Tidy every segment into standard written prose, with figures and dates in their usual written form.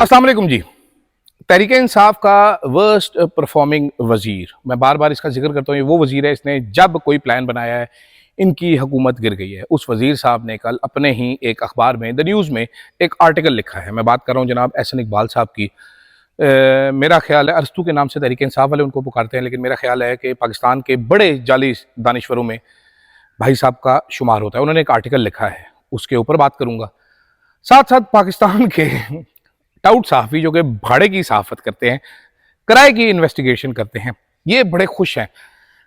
अस्सलाम वालेकुम जी। तहरीक इंसाफ का वर्स्ट परफॉर्मिंग वजीर, मैं बार बार इसका जिक्र करता हूँ, ये वो वजीर है इसने जब कोई प्लान बनाया है इनकी हुकूमत गिर गई है। उस वजीर साहब ने कल अपने ही एक अखबार में द न्यूज़ में एक आर्टिकल लिखा है। मैं बात कर रहा हूँ जनाब एहसन इकबाल साहब की। मेरा ख्याल है अरस्तू के नाम से तहरीक इंसाफ वाले उनको पुकारते हैं, लेकिन मेरा ख्याल है कि पाकिस्तान के बड़े जाली दानिश्वरों में भाई साहब का शुमार होता है। उन्होंने एक आर्टिकल लिखा है, उसके ऊपर बात करूँगा। साथ साथ पाकिस्तान के टाउट सहाफ़ी जो कि भाड़े की सहाफ़त करते हैं, किराए की इन्वेस्टिगेशन करते हैं, ये बड़े खुश हैं।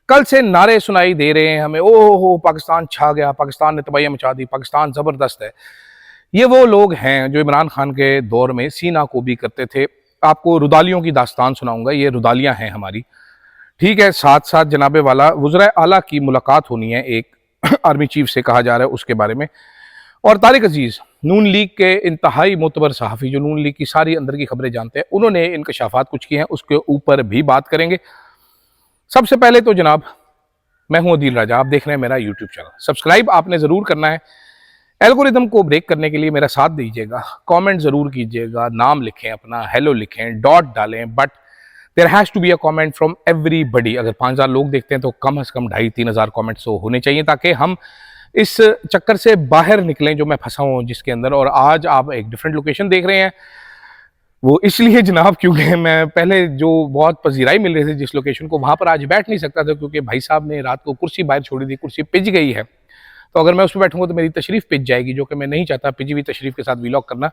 कल से नारे सुनाई दे रहे हैं हमें, ओह हो पाकिस्तान छा गया, पाकिस्तान ने तबाही मचा दी, पाकिस्तान ज़बरदस्त है। ये वो लोग हैं जो इमरान खान के दौर में सीना को भी करते थे। आपको रुदालियों की दास्तान सुनाऊंगा, ये रुदालियाँ हैं हमारी, ठीक है। साथ साथ जनाबे वाला वज़ीर आला की मुलाकात होनी है एक आर्मी चीफ से, कहा जा रहा है उसके बारे में। और तारिक अजीज़ नून लीग के इंतहाई मोतबर सहाफ़ी जो नून लीग की सारी अंदर की खबरें जानते हैं, उन्होंने इंकशाफात कुछ किए हैं, उसके ऊपर भी बात करेंगे। सबसे पहले तो जनाब मैं हूं अदील राजा, आप देख रहे हैं मेरा यूट्यूब चैनल। सब्सक्राइब आपने ज़रूर करना है। एल्गोरिदम को ब्रेक करने के लिए मेरा साथ दीजिएगा, कमेंट ज़रूर कीजिएगा, नाम लिखें अपना, हेलो लिखें, डॉट डालें, but there has to be a comment from everybody. अगर 5000 लोग देखते हैं तो कम से कम 2500-3000 हज़ार कॉमेंट्स तो होने चाहिए, ताकि हम इस चक्कर से बाहर निकलें जो मैं फंसा हूँ जिसके अंदर। और आज आप एक डिफरेंट लोकेशन देख रहे हैं, वो इसलिए जनाब क्योंकि मैं पहले जो बहुत पजीराई मिल रही थी जिस लोकेशन को, वहाँ पर आज बैठ नहीं सकता था, क्योंकि भाई साहब ने रात को कुर्सी बाहर छोड़ी थी, कुर्सी पिज गई है। तो अगर मैं उस पर बैठूंगा तो मेरी तशरीफ पिज जाएगी, जो कि मैं नहीं चाहता पिजी हुई तशरीफ के साथ व्लॉग करना।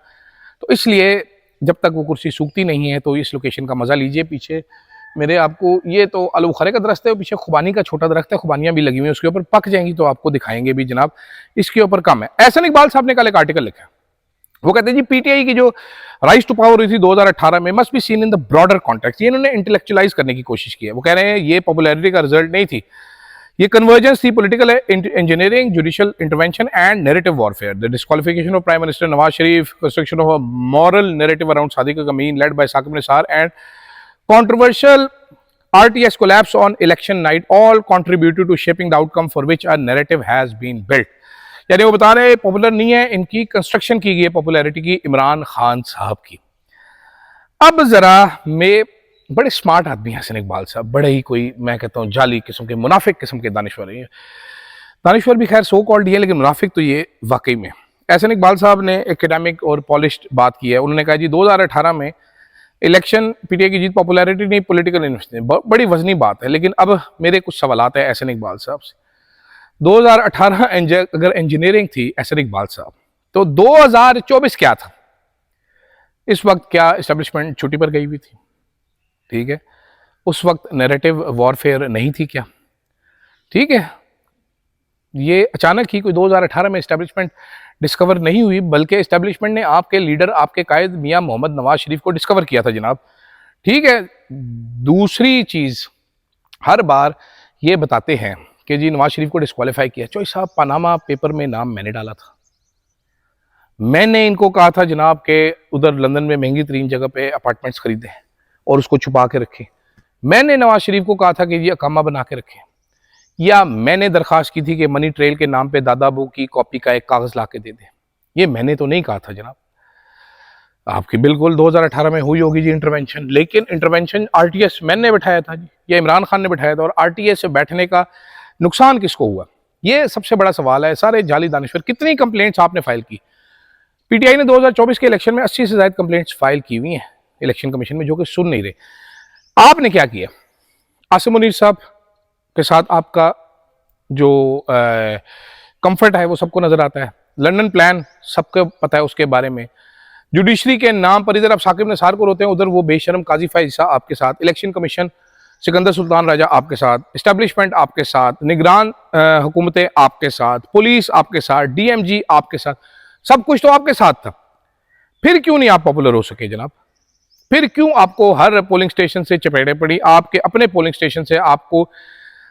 तो इसलिए जब तक वो कुर्सी सूखती नहीं है तो इस लोकेशन का मज़ा लीजिए। पीछे मेरे आपको ये तो अलबुखारे का दरख्त है, पीछे खुबानी का छोटा दरख्त है, खुबानियाँ भी लगी हुई हैं, उसके ऊपर पक जाएंगी तो आपको दिखाएंगे भी जनाब। इसके ऊपर कम है। एहसन इकबाल साहब ने कल एक आर्टिकल लिखा, वो कहते हैं जी पीटीआई की जो राइज टू पावर हुई थी 2018 में must be seen in the broader context. ये इन्होंने इंटेलेक्चुअलाइज करने की कोशिश की है। वो कह रहे हैं ये पॉपुलैरिटी का रिजल्ट नहीं थी, ये कन्वर्जेंस थी political engineering, judicial intervention and narrative warfare. The disqualification of prime minister Nawaz Sharif, construction of a moral narrative around Sadiq कमीन led by Saqib Nisar and controversial RTS collapse on election night all contributed to shaping the outcome for which a narrative has been built। यानी वो बता रहे हैं popular नहीं है, इनकी construction की गई है पॉपुलैरिटी की इमरान खान साहब की। अब जरा मैं बड़े स्मार्ट आदमी हैं एहसन इकबाल साहब, बड़े ही कोई मैं कहता हूँ जाली किस्म के, मुनाफिक किस्म के दानिश्वर हैं। दानिश्वर भी खैर सो कॉल्ड ही है, लेकिन मुनाफिक तो ये वाकई में। एहसन इकबाल साहब ने एकेडमिक और पॉलिश्ड बात की है। उन्होंने कहा जी 2018 में इलेक्शन पीटीआई की जीत पॉपुलैरिटी नहीं, पॉलिटिकल इन्वेस्टमेंट, बड़ी वजनी बात है। लेकिन अब मेरे कुछ सवालात हैं एहसन इकबाल साहब से। 2018 अगर इंजीनियरिंग थी एहसन इकबाल साहब, तो 2024 क्या था? इस वक्त क्या इस्टेब्लिशमेंट छुट्टी पर गई हुई थी? ठीक है, उस वक्त नैरेटिव वॉरफेयर नहीं थी क्या? ठीक है, ये अचानक ही कोई 2018 में इस्टेब्लिशमेंट डिस्कवर नहीं हुई, बल्कि इस्टेब्लिशमेंट ने आपके लीडर, आपके कायद मियां मोहम्मद नवाज शरीफ को डिस्कवर किया था जनाब। ठीक है, दूसरी चीज़, हर बार ये बताते हैं कि जी नवाज शरीफ को डिस्क्वालीफाई किया। चौधरी साहब पनामा पेपर में नाम मैंने डाला था, मैंने इनको कहा था जनाब के उधर लंदन में महंगी तरीन जगह पे अपार्टमेंट्स खरीदे और उसको छुपा के रखे। मैंने नवाज शरीफ को कहा था कि ये अकामा बना के रखें, या मैंने दरख्वास्त की थी कि मनी ट्रेल के नाम पे दादाबू की कॉपी का एक कागज ला के दे दे। ये मैंने तो नहीं कहा था जनाब। आपकी बिल्कुल 2018 में हुई होगी जी इंटरवेंशन, लेकिन इंटरवेंशन आरटीएस मैंने बैठाया था जी, या इमरान खान ने बैठाया था? और आरटीएस से बैठने का नुकसान किसको हुआ? ये सबसे बड़ा सवाल है। सारे जाली दानिश्वर, कितनी कंप्लेंट्स आपने फाइल की? पीटीआई ने 2024 के इलेक्शन में 80 से ज्यादा कंप्लेंट्स फाइल की हुई हैं इलेक्शन कमीशन में, जो कि सुन नहीं रहे। आपने क्या किया? आसिम मुनीर साहब के साथ आपका जो कंफर्ट है वो सबको नजर आता है। लंदन प्लान सबको पता है उसके बारे में। जुडिशरी के नाम पर इधर आप साकिब निसार को रोते हैं, उधर वो बेशरम काजी फैज़ आपके साथ। इलेक्शन कमीशन सिकंदर सुल्तान राजा आपके साथ, इस्टेब्लिशमेंट आपके साथ, निगरान हुकूमतें आपके साथ, पुलिस आपके साथ, डीएमजी आपके साथ, सब कुछ तो आपके साथ था। फिर क्यों नहीं आप पॉपुलर हो सके जनाब? फिर क्यों आपको हर पोलिंग स्टेशन से चपेटे पड़ी? आपके अपने पोलिंग स्टेशन से आपको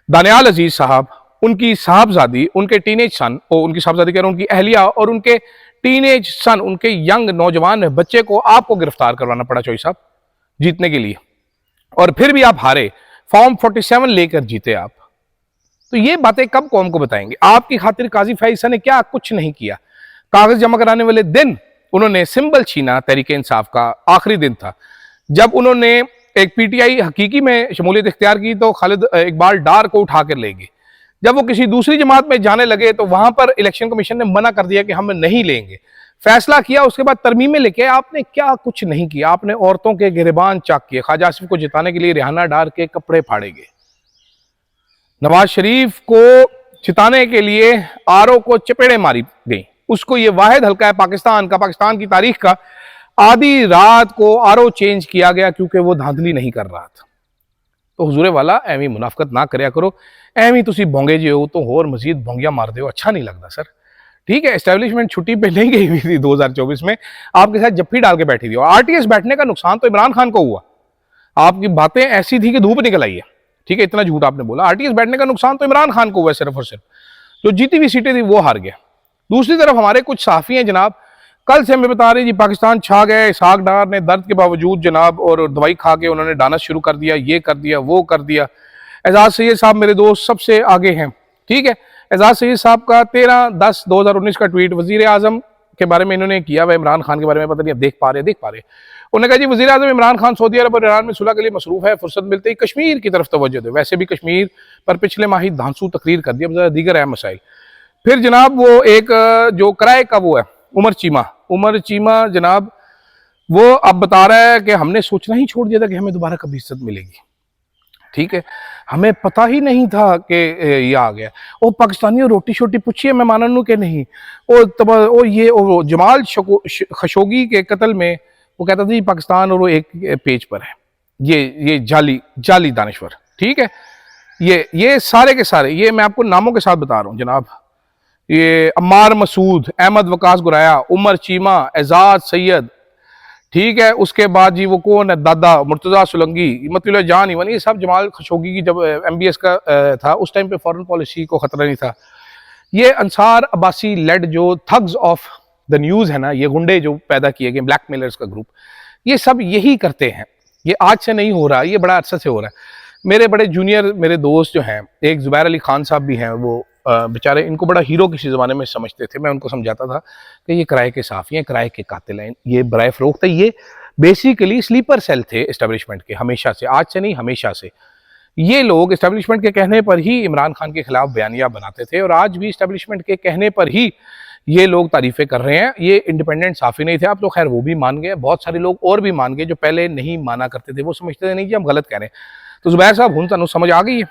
दानियाल अजीज साहब, उनकी साहबजादी, उनके टीनेज सन, उनकी साहबजादी कह रहा हूं, उनकी अहलिया और उनके टीनेज सन, उनके यंग नौजवान बच्चे को आपको गिरफ्तार करवाना पड़ा चौधरी साहब जीतने के लिए। और फिर भी आप हारे, फॉर्म 47 लेकर जीते आप। तो ये बातें कब कौम को बताएंगे? आपकी खातिर काजी फैज़ ने क्या कुछ नहीं किया। कागज जमा कराने वाले दिन उन्होंने सिंबल छीना तहरीक इंसाफ का। आखिरी दिन था जब उन्होंने एक पीटीआई हकीकी में शमूलियत इख्तियार की तो खालिद इकबाल डार को उठा कर ले गए। जब वो किसी दूसरी जमात में जाने लगे तो वहां पर इलेक्शन कमीशन ने मना कर दिया कि हम नहीं लेंगे, फैसला किया। उसके बाद तरमीमें लेके आपने क्या कुछ नहीं किया, आपने औरतों के गिरबान चाक किए, ख्वाजा आसिफ को जिताने के लिए रिहाना डार के कपड़े फाड़े गए, नवाज शरीफ को जिताने के लिए आरओ को चपेड़े मारी गई। उसको ये वाहिद हल्का है पाकिस्तान का, पाकिस्तान की तारीख का, आधी रात को आरओ चेंज किया गया क्योंकि वो धांधली नहीं कर रहा था। तो हुजूरे वाला एवं मुनाफकत ना करया करो, एवं तुसी भोंगे जो हो तो होर मजीद भोंगिया मार दो, अच्छा नहीं लगता सर। ठीक है, एस्टेब्लिशमेंट छुट्टी पे नहीं गई हुई थी 2024 में, आपके साथ जफ्फी डाल के बैठी थी। और आरटीएस बैठने का नुकसान तो इमरान खान को हुआ, आपकी बातें ऐसी थी कि धूप निकल आई है। ठीक है, इतना झूठ आपने बोला। आरटीएस बैठने का नुकसान तो इमरान खान को हुआ सिर्फ और सिर्फ, जो जीती हुई सीटें थी वो हार गया। दूसरी तरफ हमारे कुछ सहाफी हैं जनाब, कल से हमें बता रहे जी पाकिस्तान छा गए, इसहाक डार ने दर्द के बावजूद जनाब और दवाई खा के उन्होंने डांस शुरू कर दिया, ये कर दिया वो कर दिया। एजाज सैयद साहब मेरे दोस्त सबसे आगे हैं। ठीक है, एजाज सैयद साहब का 13/10/2019 का ट्वीट वजीर आजम के बारे में इन्होंने किया, वह इमरान खान के बारे में पता नहीं देख पा रहे। उन्होंने कहा जी वजीर आजम इमरान खान सऊदी अरब और ईरान में सुलह के लिए मसरूफ है, फुर्सत मिलते ही कश्मीर की तरफ तवज्जो दे। वैसे भी कश्मीर पर पिछले माह ही धांसू तकरीर कर दिया, दीगर अहम मसाइल। फिर जनाब वो एक जो किराए का वो है उमर चीमा जनाब, वो अब बता रहा है कि हमने सोचना ही छोड़ दिया था कि हमें दोबारा कभी इज्जत मिलेगी। ठीक है, हमें पता ही नहीं था कि ये आ गया। ओ पाकिस्तानियों रोटी शोटी पूछिए मैं मानू के नहीं। ओ ये ओ जमाल खशोगी के कत्ल में वो कहता था पाकिस्तान और वो एक पेज पर है, ये जाली दानश्वर। ठीक है, ये सारे के सारे ये मैं आपको नामों के साथ बता रहा हूँ जनाब। ये अम्मार मसूद, अहमद वकास गुराया, उमर चीमा, एजाज सैयद, ठीक है, उसके बाद जी वो कौन है, दादा मुर्तजा सुलंगी, मतलब जान इवन, ये सब जमाल खशोगी की जब MBS का था उस टाइम पे फॉरेन पॉलिसी को खतरा नहीं था। ये अंसार अब्बासी लेड जो थग्स ऑफ द न्यूज़ है ना, ये गुंडे जो पैदा किए गए ब्लैकमेलर्स का ग्रुप, ये सब यही करते हैं। ये आज से नहीं हो रहा, ये बड़ा अरसा से हो रहा है। मेरे बड़े जूनियर मेरे दोस्त जो हैं, एक जुबैर अली खान साहब भी हैं, वो बेचारे इनको बड़ा हीरो किसी ज़माने में समझते थे। मैं उनको समझाता था कि ये किराए के साफ़ी हैं, किराए के कातिल हैं, ये बराए फ़रोख्त है। ये बेसिकली स्लीपर सेल थे इस्टेब्लिशमेंट के, हमेशा से, आज से नहीं हमेशा से। ये लोग इस्टेब्लिशमेंट के कहने पर ही इमरान खान के खिलाफ बयानिया बनाते थे और आज भी इस्टेब्लिशमेंट के कहने पर ही ये लोग तारीफ़ें कर रहे हैं। ये इंडिपेंडेंट साफ़ी नहीं थे, अब तो खैर वो भी मान गए, बहुत सारे लोग और भी मान गए जो पहले नहीं माना करते थे। वो समझते थे नहीं कि हम गलत कह रहे हैं। तो जुबैर साहब हुन तनु समझ आ गई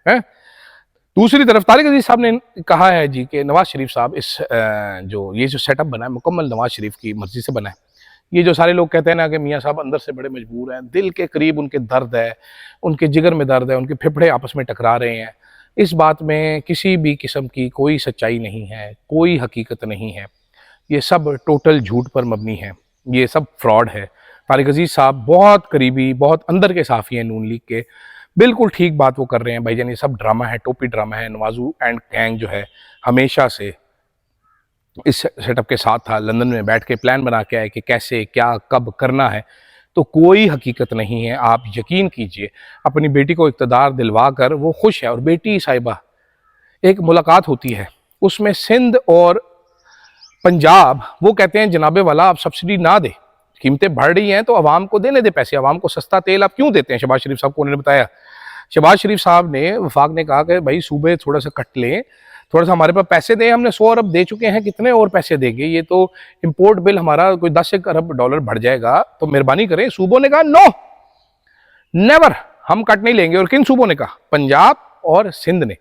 है। दूसरी तरफ तारिक अजीज साहब ने कहा है जी कि नवाज शरीफ साहब इस ये जो सेटअप बना है मुकम्मल नवाज शरीफ की मर्जी से बना है। ये जो सारे लोग कहते हैं ना कि मियाँ साहब अंदर से बड़े मजबूर हैं, दिल के करीब उनके दर्द है, उनके जिगर में दर्द है, उनके फेफड़े आपस में टकरा रहे हैं, इस बात में किसी भी किस्म की कोई सच्चाई नहीं है, कोई हकीकत नहीं है। ये सब टोटल झूठ पर मबनी है, ये सब फ्रॉड है। तारिक अजीज साहब बहुत करीबी, बहुत अंदर के साफ़ी हैं नून लीग के, बिल्कुल ठीक बात वो कर रहे हैं भाईजान। ये सब ड्रामा है, टोपी ड्रामा है। नवाजू एंड गैंग जो है हमेशा से इस सेटअप के साथ था, लंदन में बैठ के प्लान बना के आए कि कैसे क्या कब करना है। तो कोई हकीकत नहीं है। आप यकीन कीजिए, अपनी बेटी को इक़्तिदार दिलवा कर वो खुश है। और बेटी साहिबा, एक मुलाकात होती है उसमें सिंध और पंजाब वो कहते हैं जनाबे वाला आप सब्सिडी ना दे, कीमतें बढ़ रही हैं तो आवाम को देने दे पैसे, आवाम को सस्ता तेल आप क्यों देते हैं। शहबाज शरीफ साहब को उन्होंने बताया, शहबाज शरीफ साहब ने वफाक ने कहा कि भाई सूबे थोड़ा सा कट लें, थोड़ा सा हमारे पास पैसे दें, हमने 100 अरब दे चुके हैं, कितने और पैसे देंगे, ये तो इंपोर्ट बिल हमारा कोई 10 अरब डॉलर बढ़ जाएगा, तो मेहरबानी करें। सूबों ने कहा नो नेवर, हम कट नहीं लेंगे। और किन सूबों ने कहा? पंजाब और सिंध ने।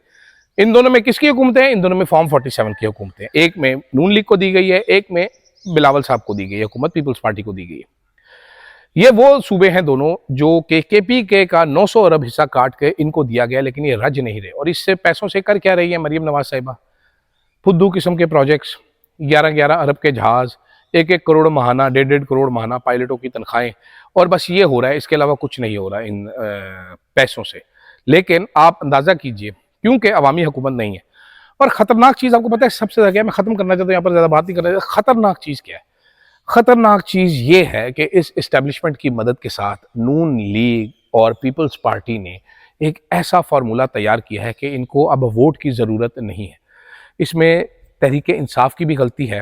इन दोनों में किसकी हुकूमतें हैं? इन दोनों में फॉर्म 47 की हुकूमतें। एक में नून लीग को दी गई है, एक में बिलावल साहब को दी गई है, हुकूमत पीपल्स पार्टी को दी गई है। ये वो सूबे हैं दोनों जो KPK का 900 अरब हिस्सा काट के इनको दिया गया, लेकिन ये रज नहीं रहे। और इससे पैसों से कर क्या रही है मरीम नवाज साहिबा? फुद्दू किस्म के प्रोजेक्ट्स, 11-11 अरब के जहाज, 1-1 करोड़ महाना, 1.5 करोड़ महाना पायलटों की तनख्वाहें, और बस ये हो रहा है, इसके अलावा कुछ नहीं हो रहा इन पैसों से। लेकिन आप अंदाज़ा कीजिए, क्योंकि अवामी हुकूमत नहीं है। और ख़तरनाक चीज़ आपको पता है सबसे ज़्यादा क्या, मैं ख़त्म करना चाहता हूँ, यहाँ पर ज़्यादा बात नहीं करना चाहता। ख़तरनाक चीज़ क्या है? ख़तरनाक चीज़ ये है कि इस इस्टेब्लिशमेंट की मदद के साथ नून लीग और पीपल्स पार्टी ने एक ऐसा फार्मूला तैयार किया है कि इनको अब वोट की ज़रूरत नहीं है। इसमें तहरीक इंसाफ की भी गलती है,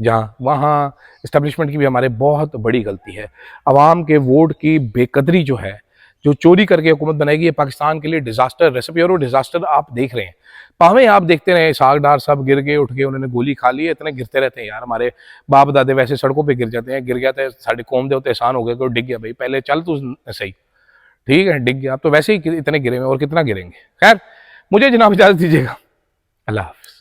जहाँ वहाँ इस्टेब्लिशमेंट की भी हमारे बहुत बड़ी गलती है। अवाम के वोट की बेकदरी जो है, जो चोरी करके हुकूमत बनाएगी, ये पाकिस्तान के लिए डिजास्टर रेसिपी और वो डिजास्टर आप देख रहे हैं। पावें आप देखते रहे, साग डार सब गिर गए, उठ के उन्होंने गोली खा ली है, इतने गिरते रहते हैं यार। हमारे बाप दादे वैसे सड़कों पे गिर जाते हैं, गिर गया तो साढ़े कौम दे होते एहसान हो गया कि डिग गया भाई, पहले चल तू सही, ठीक है डिग गया, अब तो वैसे ही इतने गिरे हुए और कितना गिरेंगे। खैर मुझे जनाब इजाजत दीजिएगा, अल्लाह हाफ़िज़।